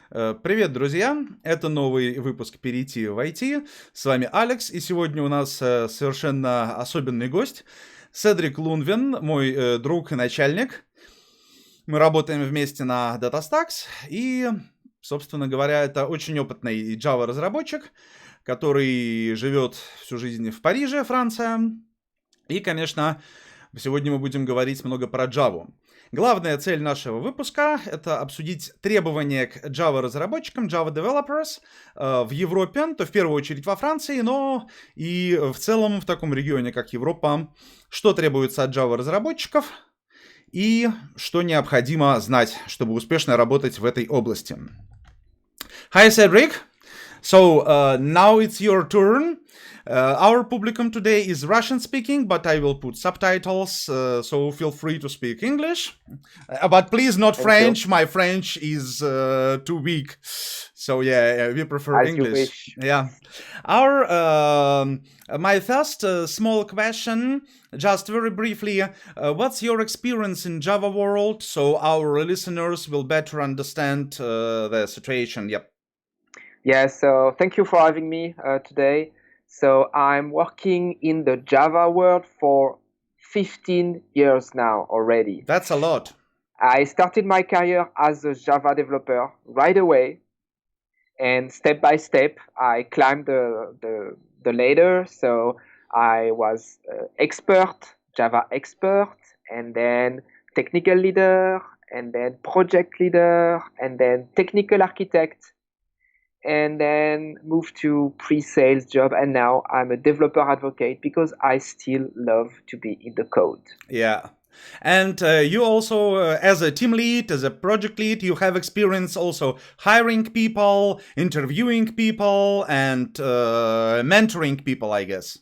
Привет, друзья! Это новый выпуск «Перейти в IT». С вами Алекс, и сегодня у нас совершенно особенный гость. Седрик Лунвин, мой друг и начальник. Мы работаем вместе на DataStax, и, собственно говоря, это очень опытный Java-разработчик, который живет всю жизнь в Париже, Франция. И, конечно, сегодня мы будем говорить много про Java. Главная цель нашего выпуска — это обсудить требования к Java-разработчикам, Java Developers в Европе, то в первую очередь во Франции, но и в целом в таком регионе, как Европа, что требуется от Java-разработчиков и что необходимо знать, чтобы успешно работать в этой области. Hi, Cedric. So now it's your turn. Our publicum today is Russian speaking, but I will put subtitles, so feel free to speak English. But please not French. My French is too weak. So yeah, we prefer As English. You wish. Yeah. My first small question, just very briefly, what's your experience in Java world, so our listeners will better understand the situation? Yep. Yeah, so thank you for having me today. So I'm working in the Java world for 15 years now already. That's a lot. I started my career as a Java developer right away. And step by step, I climbed the ladder. So I was Java expert, and then technical leader, and then project leader, and then technical architect, and then moved to pre-sales job, and now I'm a developer advocate because I still love to be in the code. Yeah. And you also, as a team lead, as a project lead, you have experience also hiring people, interviewing people, and mentoring people, I guess.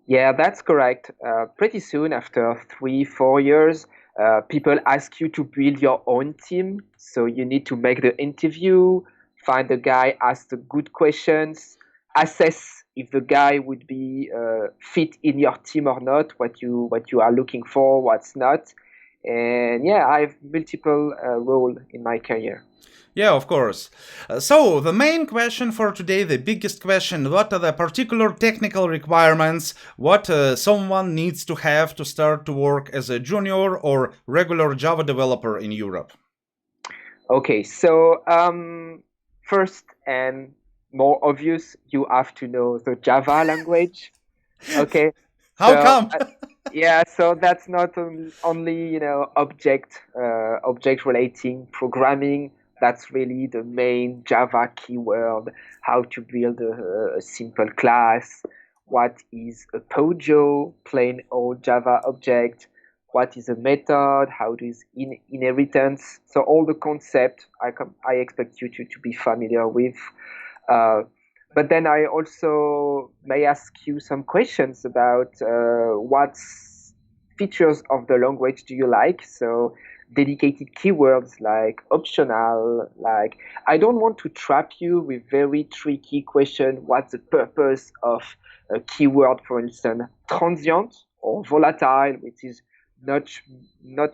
Yeah, that's correct. Pretty soon, after 3-4 years, people ask you to build your own team. So you need to make the interview, find the guy, ask the good questions, assess if the guy would be fit in your team or not, what you are looking for, what's not. And yeah, I have multiple roles in my career. Yeah, of course. So the main question for today, the biggest question, what are the particular technical requirements, what someone needs to have to start to work as a junior or regular Java developer in Europe? Okay, so first and more obvious, you have to know the Java language. Okay. How come? Yeah, so that's not only object relating programming. That's really the main Java keyword. How to build a simple class. What is a POJO, plain old Java object? What is a method? How is inheritance? So all the concept I expect you to be familiar with. But then I also may ask you some questions about what features of the language do you like? So dedicated keywords like optional, like I don't want to trap you with very tricky question. What's the purpose of a keyword, for instance, transient or volatile, which is not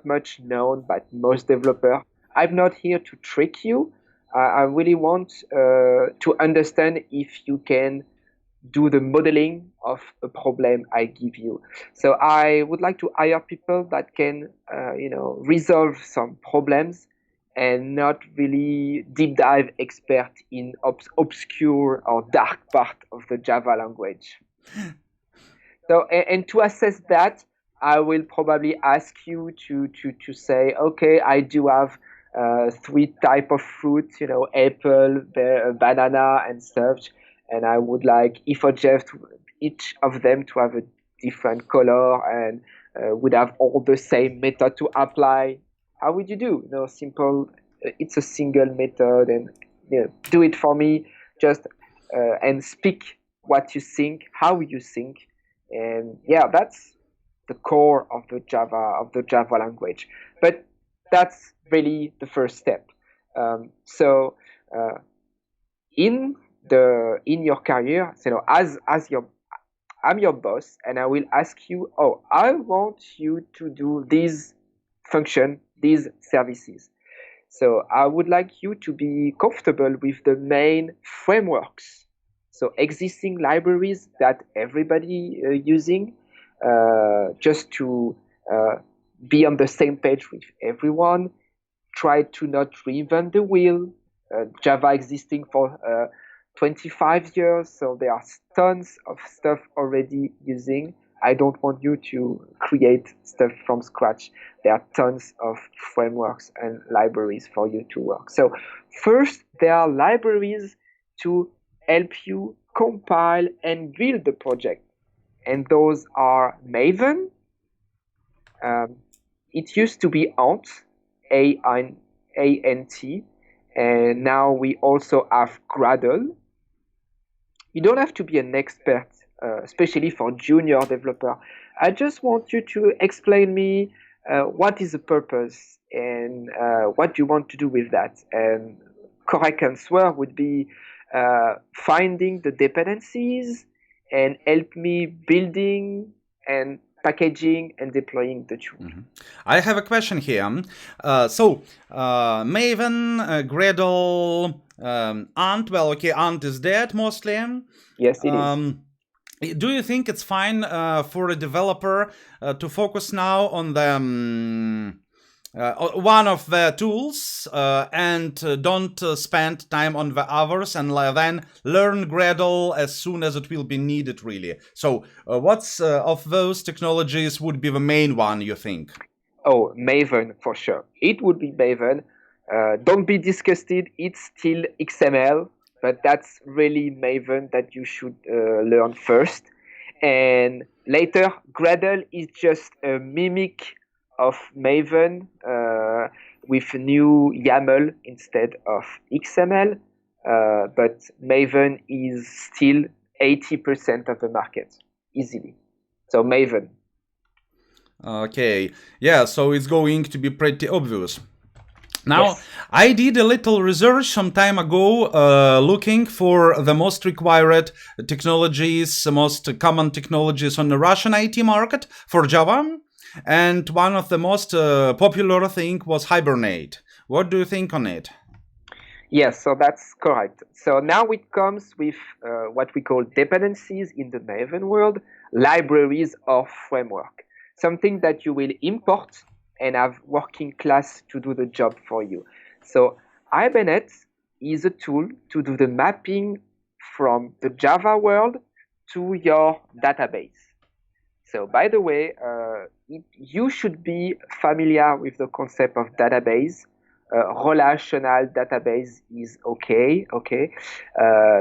much known by most developers. I'm not here to trick you. I really want to understand if you can do the modeling of a problem I give you. So I would like to hire people that can, resolve some problems and not really deep dive expert in obscure or dark part of the Java language. So, and to assess that, I will probably ask you to say, okay, I do have 3 type of fruit, apple, banana, and such, and I would like each of them to have a different color and would have all the same method to apply. How would you do? Simple. It's a single method, and do it for me. Just and speak what you think, how you think, and yeah, that's the core of the Java language. But that's really the first step. So in your career, I'm your boss, and I will ask you, I want you to do these function, these services. So I would like you to be comfortable with the main frameworks. So existing libraries that everybody using, just to be on the same page with everyone. Try to not reinvent the wheel. Java existing for 25 years, so there are tons of stuff already using. I don't want you to create stuff from scratch. There are tons of frameworks and libraries for you to work. So first, there are libraries to help you compile and build the project. And those are Maven. It used to be Ant, A-N-T, and now we also have Gradle. You don't have to be an expert, especially for junior developer. I just want you to explain me what is the purpose and what you want to do with that. And correct answer would be finding the dependencies and help me building and packaging and deploying the tool. Mm-hmm. I have a question here. Maven, Gradle, Ant. Well, okay, Ant is dead mostly. Yes, it is. Do you think it's fine for a developer to focus now on the one of the tools and don't spend time on the others, and then learn Gradle as soon as it will be needed, really? So what's of those technologies would be the main one, you think? Oh, Maven, for sure. It would be Maven. Don't be disgusted. It's still XML, but that's really Maven that you should learn first. And later, Gradle is just a mimic of Maven with new YAML instead of XML. But Maven is still 80% of the market, easily. So Maven. Okay, yeah, so it's going to be pretty obvious. Now, Yes. I did a little research some time ago looking for the most required technologies, the most common technologies on the Russian IT market for Java. And one of the most popular thing was Hibernate. What do you think on it? Yes, so that's correct. So now it comes with what we call dependencies in the Maven world, libraries or framework. Something that you will import and have working class to do the job for you. So Hibernate is a tool to do the mapping from the Java world to your database. So by the way, you should be familiar with the concept of database. Relational database is okay.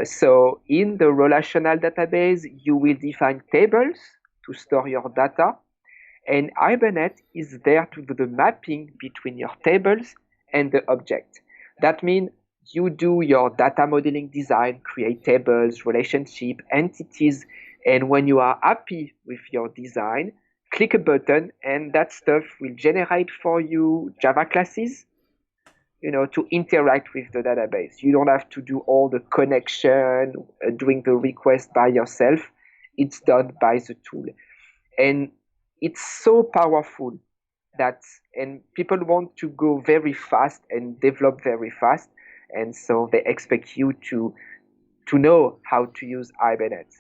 So in the relational database, you will define tables to store your data, and Hibernate is there to do the mapping between your tables and the object. That means you do your data modeling design, create tables, relationship, entities, and when you are happy with your design, click a button and that stuff will generate for you Java classes, to interact with the database. You don't have to do all the connection, doing the request by yourself. It's done by the tool. And it's so powerful and people want to go very fast and develop very fast. And so they expect you to know how to use Hibernate.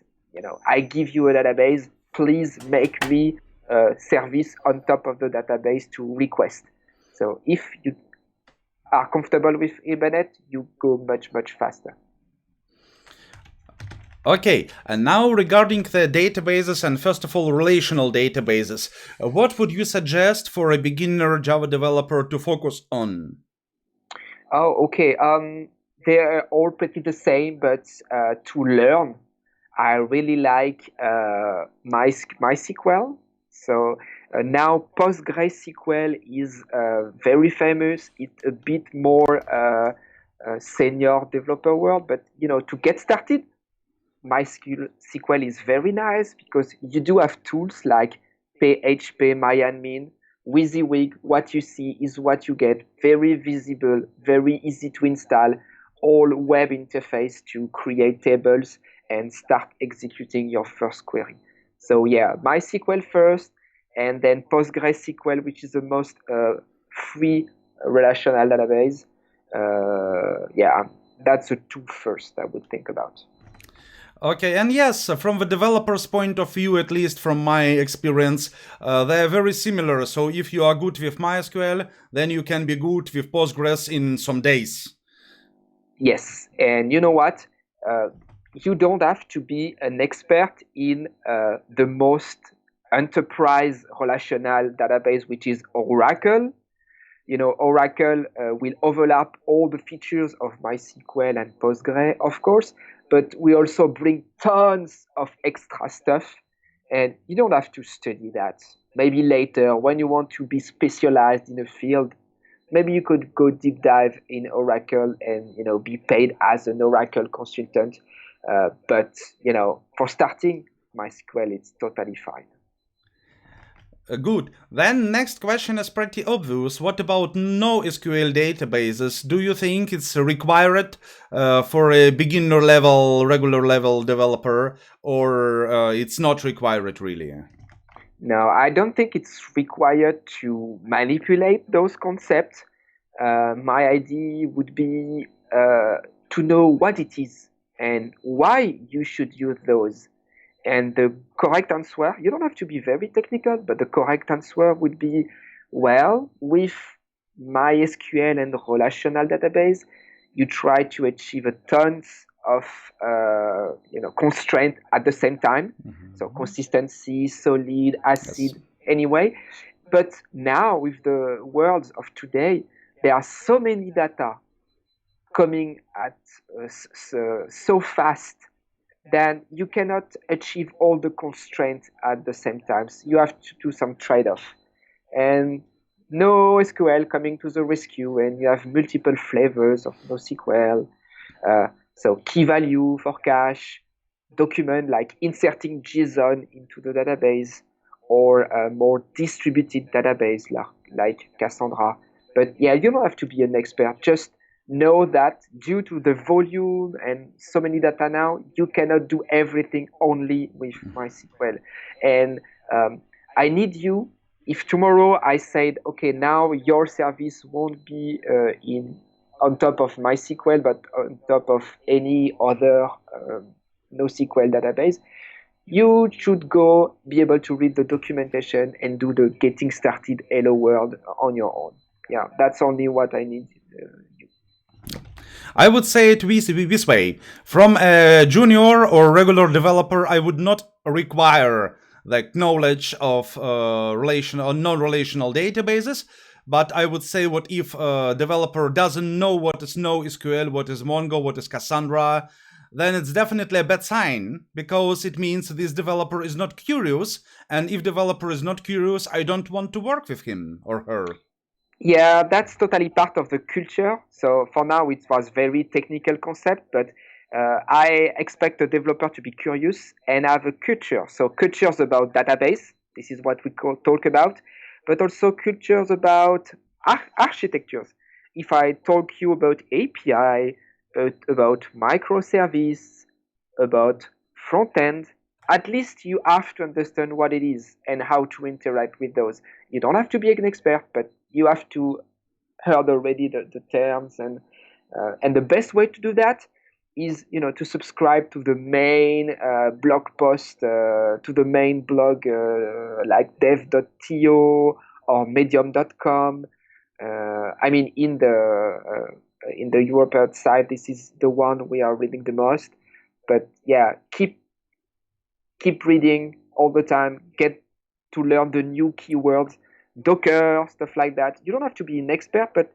I give you a database, please make me a service on top of the database to request. So if you are comfortable with Hibernate, you go much, much faster. Okay, and now regarding the databases, and first of all, relational databases, what would you suggest for a beginner Java developer to focus on? Oh, okay. They're all pretty the same, but to learn, I really like MySQL. So now PostgreSQL is very famous. It's a bit more senior developer world, but to get started, MySQL is very nice because you do have tools like PHP, MyAdmin, WYSIWYG. What you see is what you get. Very visible, very easy to install, all web interface to create tables and start executing your first query. So yeah, MySQL first, and then PostgreSQL, which is the most free relational database. That's the two first I would think about. Okay, and yes, from the developer's point of view, at least from my experience, they are very similar. So if you are good with MySQL, then you can be good with Postgres in some days. Yes, and you know what? You don't have to be an expert in the most enterprise relational database, which is Oracle. Oracle will overlap all the features of MySQL and Postgre, of course, but we also bring tons of extra stuff, and you don't have to study that. Maybe later, when you want to be specialized in a field, maybe you could go deep dive in Oracle and be paid as an Oracle consultant. But for starting MySQL, it's totally fine. Good. Then next question is pretty obvious. What about NoSQL databases? Do you think it's required for a beginner level, regular level developer, or it's not required really? No, I don't think it's required to manipulate those concepts. My idea would be to know what it is and why you should use those. And the correct answer, you don't have to be very technical, but the correct answer would be, well, with MySQL and relational database, you try to achieve a tons of constraint at the same time. Mm-hmm. So consistency, solid, acid, yes. Anyway. But now with the world of today, there are so many data coming at so fast then you cannot achieve all the constraints at the same time. So you have to do some trade-off. And NoSQL coming to the rescue, and you have multiple flavors of NoSQL. So key value for cache, document like inserting JSON into the database, or a more distributed database like Cassandra. But yeah, you don't have to be an expert. Just know that due to the volume and so many data now, you cannot do everything only with MySQL. And I need you, if tomorrow I said, okay, now your service won't be on top of MySQL, but on top of any other NoSQL database, you should be able to read the documentation and do the getting started hello world on your own. Yeah, that's only what I need. I would say it this way. From a junior or regular developer, I would not require the knowledge of relational or non-relational databases, but I would say what if a developer doesn't know what is NoSQL, what is Mongo, what is Cassandra, then it's definitely a bad sign, because it means this developer is not curious, and if developer is not curious, I don't want to work with him or her. Yeah, that's totally part of the culture. So for now, it was very technical concept, but I expect a developer to be curious and have a culture. So cultures about database, this is what we talk about, but also cultures about architectures. If I talk you about API, about microservice, about front end, at least you have to understand what it is and how to interact with those. You don't have to be an expert, but you have to heard already the terms, and the best way to do that is to subscribe to the main blog post, to the main blog like dev.to or medium.com. I mean, in the Europe side, this is the one we are reading the most. But yeah, keep reading all the time. Get to learn the new keywords. Docker, stuff like that. You don't have to be an expert, but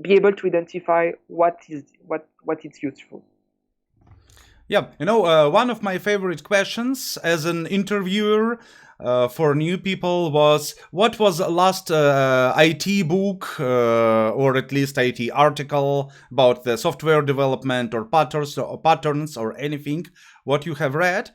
be able to identify what is useful. Yeah, one of my favorite questions as an interviewer for new people was, what was the last IT book or at least IT article about the software development or patterns or anything what you have read?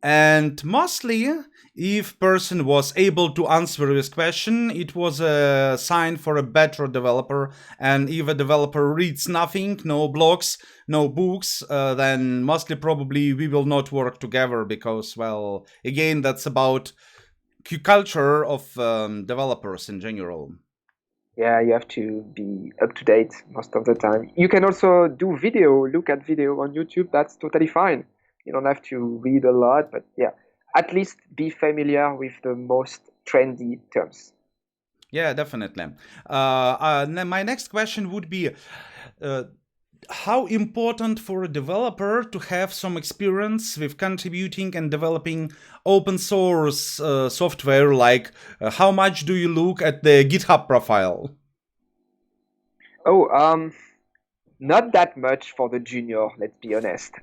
And mostly, if person was able to answer this question, it was a sign for a better developer. And if a developer reads nothing, no blogs, no books, then mostly probably we will not work together, because, well, again, that's about culture of developers in general. Yeah, you have to be up to date most of the time. You can also do video, look at video on YouTube. That's totally fine. You don't have to read a lot, but yeah, at least be familiar with the most trendy terms. Yeah, definitely. My next question would be, how important for a developer to have some experience with contributing and developing open source software? Like, how much do you look at the GitHub profile? Oh, not that much for the junior, let's be honest.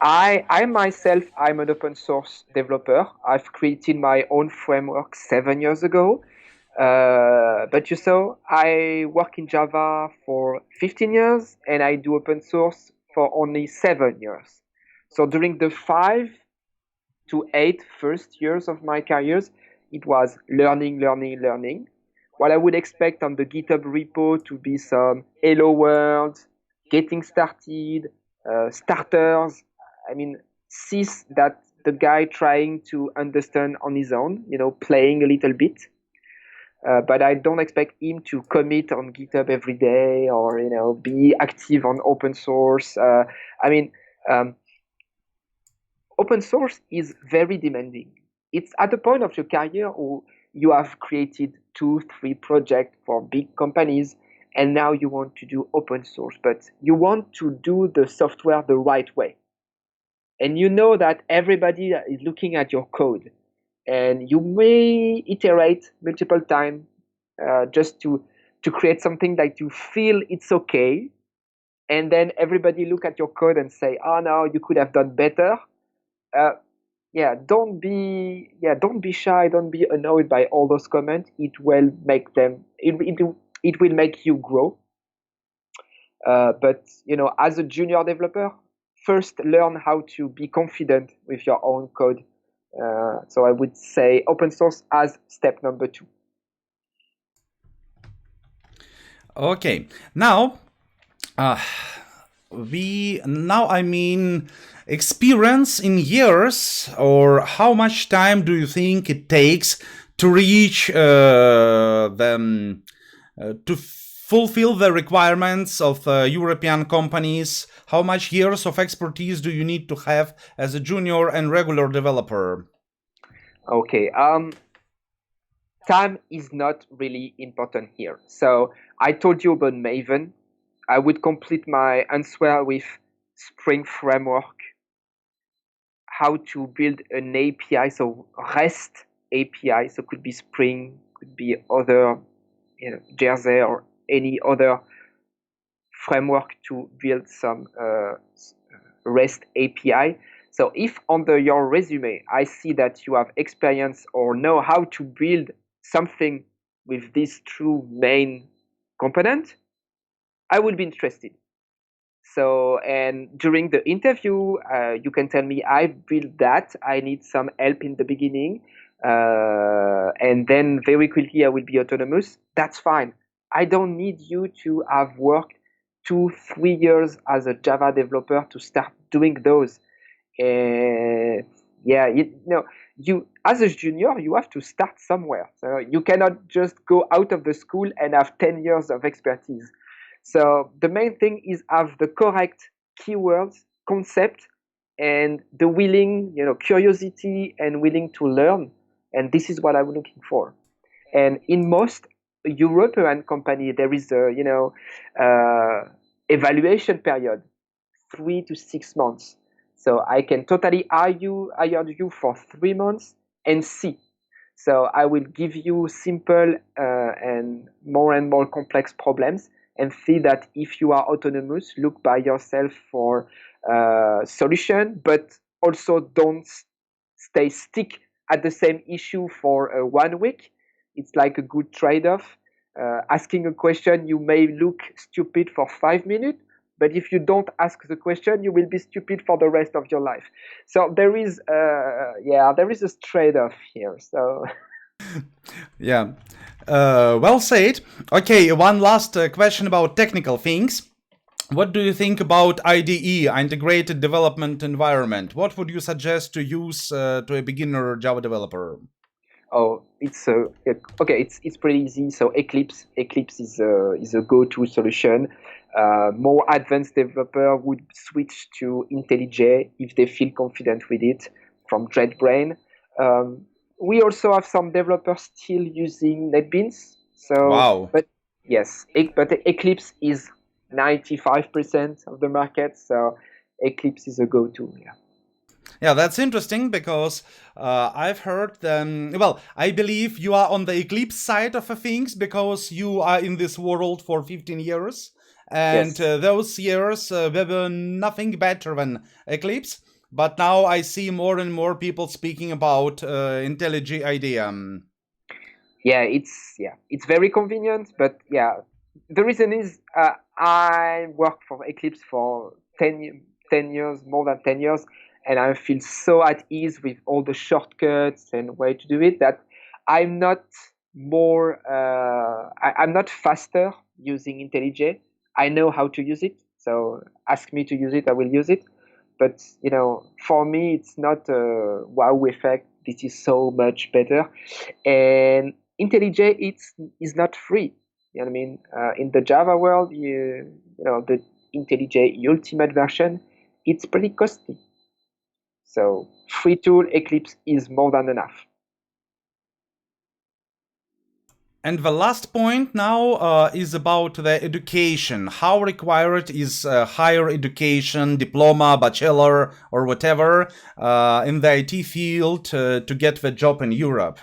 I myself, I'm an open source developer. I've created my own framework 7 years ago. But you saw, I work in Java for 15 years and I do open source for only 7 years. So during the 5 to 8 first years of my careers, it was learning. What I would expect on the GitHub repo to be some hello world, getting started, starters. I mean, see that the guy trying to understand on his own, playing a little bit. But I don't expect him to commit on GitHub every day or be active on open source. Open source is very demanding. It's at the point of your career where you have created 2-3 projects for big companies, and now you want to do open source, but you want to do the software the right way. And you know that everybody is looking at your code, and you may iterate multiple times just to create something that you feel it's okay, and then everybody look at your code and say, "Oh no, you could have done better." Don't be shy. Don't be annoyed by all those comments. It will make it will make you grow. But as a junior developer, first learn how to be confident with your own code. So I would say open source as step number 2. Okay, now experience in years, or how much time do you think it takes to reach to fulfill the requirements of European companies? How much years of expertise do you need to have as a junior and regular developer? Okay, time is not really important here. So I told you about Maven. I would complete my answer with Spring Framework, how to build an API, so REST API, so could be Spring, could be other, Jersey or any other framework to build some REST API. So if under your resume, I see that you have experience or know how to build something with these 2 main components, I will be interested. So, and during the interview, you can tell me, I built that, I need some help in the beginning, and then very quickly I will be autonomous. That's fine. I don't need you to have worked 2-3 years as a Java developer to start doing those. You as a junior, you have to start somewhere. So you cannot just go out of the school and have 10 years of expertise. So the main thing is have the correct keywords, concept, and the curiosity and willing to learn. And this is what I'm looking for. And in most European company, there is a evaluation period, 3 to 6 months. So I can totally hire you for 3 months and see. So I will give you simple and more complex problems, and see that if you are autonomous, look by yourself for solution, but also don't stick at the same issue for 1 week. It's like a good trade-off. Asking a question, you may look stupid for 5 minutes, but if you don't ask the question, you will be stupid for the rest of your life. So there is a trade-off here. So Yeah. Well said. Okay, one last question about technical things. What do you think about IDE, Integrated Development Environment? What would you suggest to use to a beginner Java developer? Oh, it's pretty easy. So Eclipse is a go-to solution. More advanced developer would switch to IntelliJ if they feel confident with it from JetBrains. We also have some developers still using NetBeans. So, Wow. but yes, but Eclipse is 95% of the market. So Eclipse is a go-to. Yeah. Yeah, that's interesting because I've heard well, I believe you are on the Eclipse side of things because you are in this world for 15 years. And Yes. those years there were nothing better than Eclipse. But now I see more and more people speaking about IntelliJ idea. It's very convenient, but yeah, the reason is I worked for Eclipse for 10 years, more than 10 years, and I feel so at ease with all the shortcuts and way to do it that I'm not I'm not faster using IntelliJ. I know how to use it, so ask me to use it, I will use it. But for me, it's not a wow effect. This is so much better, and IntelliJ is not free. You know what I mean? In the Java world, the IntelliJ Ultimate version, it's pretty costly. So free tool Eclipse is more than enough. And the last point now is about the education. How required is higher education, diploma, bachelor, or whatever in the IT field to get the job in Europe?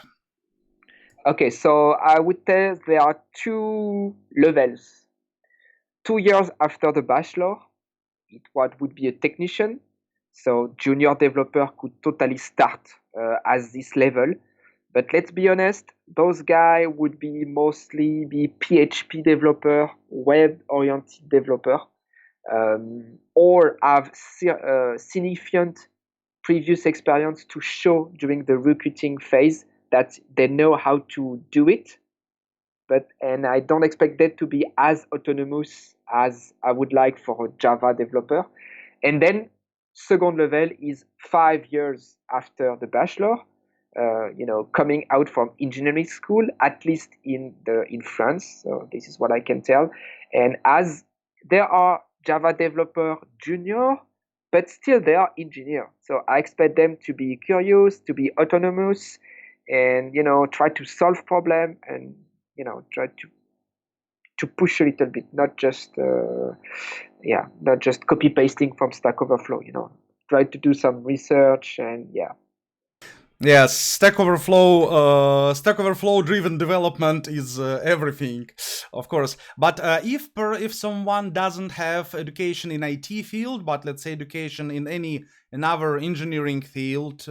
Okay, so I would tell there are two levels. 2 years after the bachelor, what would be a technician. So junior developer could totally start as this level. But let's be honest, those guys would be mostly PHP developer, web-oriented developer, or have significant previous experience to show during the recruiting phase that they know how to do it. And I don't expect that to be as autonomous as I would like for a Java developer. And then second level is 5 years after the bachelor, coming out from engineering school, at least in France. So this is what I can tell. And as there are Java developer junior, but still they are engineer. So I expect them to be curious, to be autonomous, and try to solve problem and try to push a little bit, not just copy pasting from Stack Overflow. Try to do some research and yeah. Yes, Stack Overflow driven development is everything, of course. But if someone doesn't have education in IT field, but let's say education in another engineering field,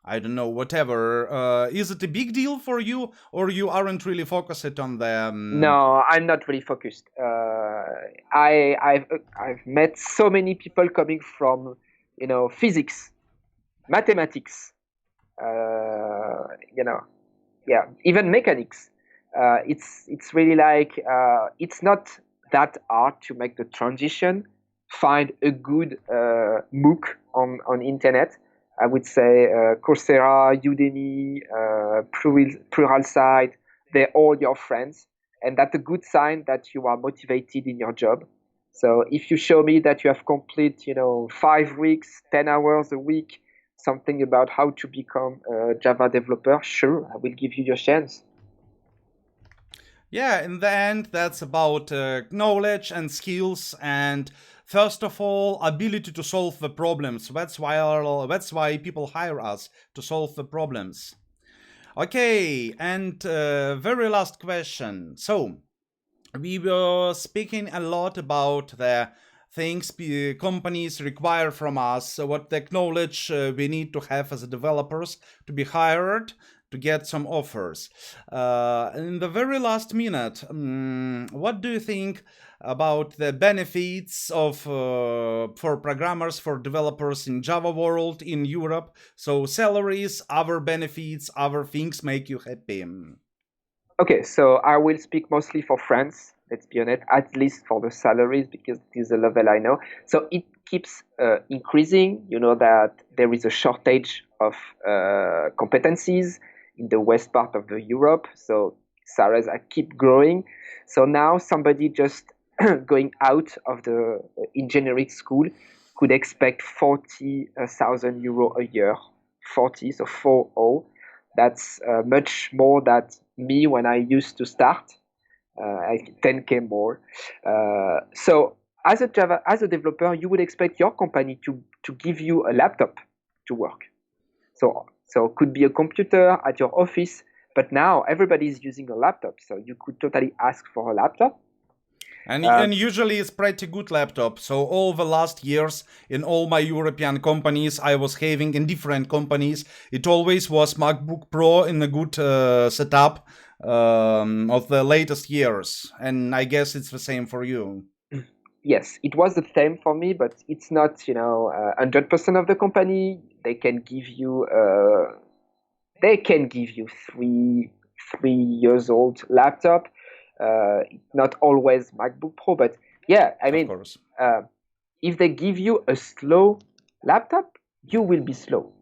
I don't know, whatever, is it a big deal for you, or you aren't really focused on the? No, I'm not really focused. I've met so many people coming from physics, mathematics, even mechanics. It's really like it's not that hard to make the transition. Find a good MOOC on internet. I would say Coursera, Udemy, Pluralsight. They're all your friends, and that's a good sign that you are motivated in your job. So if you show me that you have complete, 5 weeks, 10 hours a week, something about how to become a Java developer, sure, I will give you your chance. Yeah, in the end, that's about knowledge and skills, and first of all, ability to solve the problems. That's why people hire us to solve the problems. Okay, and very last question. So we were speaking a lot about the things companies require from us, what the knowledge we need to have as developers to be hired, to get some offers. In the very last minute, what do you think about the benefits of for programmers, for developers in Java world in Europe? So salaries, other benefits, other things make you happy. Okay, so I will speak mostly for France, let's be honest, at least for the salaries, because this is a level I know. So it keeps increasing. You know that there is a shortage of competencies. in the west part of the Europe. So salaries keep growing. So now somebody just going out of the engineering school could expect 40,000 euro a year. 40, so 40. That's much more than me when I used to start. 10K more. So as a developer, you would expect your company to give you a laptop to work. So it could be a computer at your office, but now everybody's using a laptop, so you could totally ask for a laptop. And usually it's pretty good laptop. So all the last years in all my European companies I was having in different companies, it always was MacBook Pro in a good setup of the latest years. And I guess it's the same for you. Yes, it was the same for me, but it's not 100% of the company. They can give you three years old laptop. Not always MacBook Pro, but yeah, I mean, if they give you a slow laptop, you will be slow.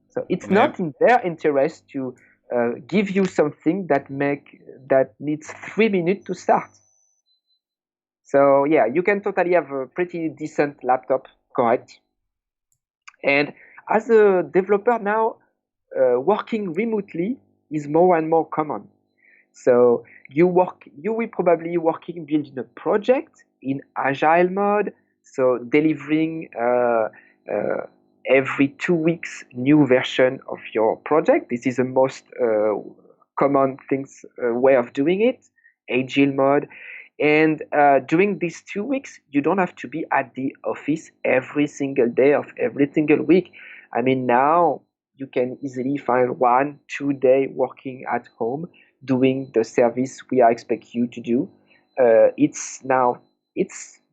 So it's not in their interest to give you something that needs 3 minutes to start. So yeah, you can totally have a pretty decent laptop, correct? And as a developer now, working remotely is more and more common. So you will probably building a project in agile mode, so delivering every 2 weeks new version of your project. This is the most common way of doing it, agile mode. And during these 2 weeks, you don't have to be at the office every single day of every single week. I mean, now you can easily find 1-2 days working at home, doing the service we expect you to do. It's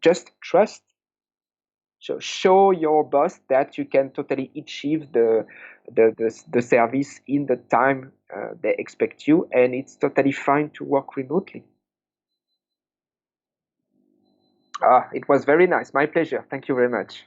just trust. So show your boss that you can totally achieve the service in the time they expect you, and it's totally fine to work remotely. It was very nice. My pleasure. Thank you very much.